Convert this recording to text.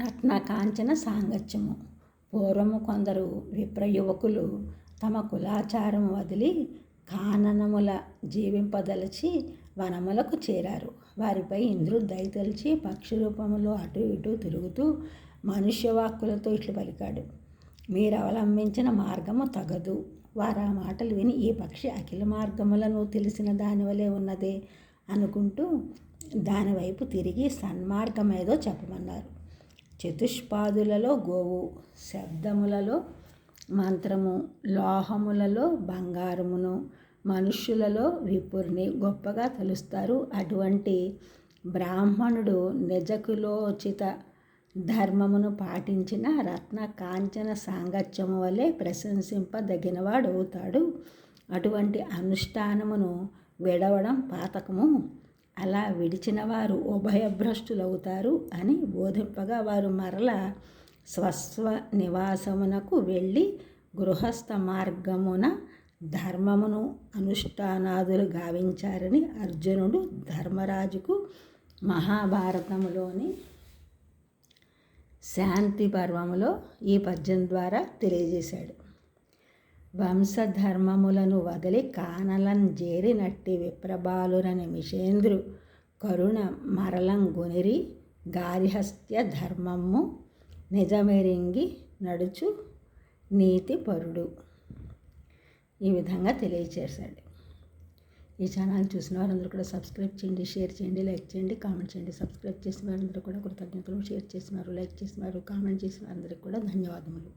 రత్నకాంచన సాంగత్యము. పూర్వము కొందరు విప్రయువకులు తమ కులాచారము వదిలి కాననముల జీవింపదలచి వనములకు చేరారు. వారిపై ఇంద్రుడు దయతలిచి పక్షి రూపములో అటు ఇటు తిరుగుతూ మనుష్యవాక్కులతో ఇట్లు పలికాడు: మీరు అవలంబించిన మార్గము తగదు. వారు ఆ మాటలు విని ఈ పక్షి అఖిల మార్గములను తెలిసిన దాని వలె ఉన్నదే అనుకుంటూ దానివైపు తిరిగి సన్మార్గమేదో చెప్పమన్నారు. చతుష్పాదులలో గోవు, శబ్దములలో మంత్రము, లోహములలో బంగారమును, మనుష్యులలో విపుర్ని గొప్పగా తలుస్తారు. అటువంటి బ్రాహ్మణుడు నిజకులోచిత ధర్మమును పాటించిన రత్న కాంచన సాంగత్యము వలె ప్రశంసింపదగినవాడవుతాడు. అటువంటి అనుష్ఠానమును విడవడం పాతకము. అలా విడిచిన వారు ఉభయభ్రష్టులవుతారు అని బోధింపగా వారు మరల స్వస్వ నివాసమునకు వెళ్ళి గృహస్థ మార్గమున ధర్మమును అనుష్ఠానాదులు గావించారని అర్జునుడు ధర్మరాజుకు మహాభారతములోని శాంతి పర్వములో ఈ పద్యం ద్వారా తెలియజేశాడు. వంశధర్మములను వదిలి కానలం జేరినట్టి విప్రబాలుర నిమిషేంద్రు కరుణ మరలంగొనిరి గార్హస్థ్య ధర్మము నిజమెరింగి నడుచు నీతిపరుడు. ఈ విధంగా తెలియచేశాడు. ఈ ఛానల్ చూసిన వారందరూ కూడా సబ్స్క్రైబ్ చేయండి, షేర్ చేయండి, లైక్ చేయండి, కామెంట్ చేయండి. సబ్స్క్రైబ్ చేసిన వారందరూ కూడా కృతజ్ఞతలు, షేర్ చేసినారు, లైక్ చేసినారు, కామెంట్ చేసిన వారందరికీ కూడా ధన్యవాదములు.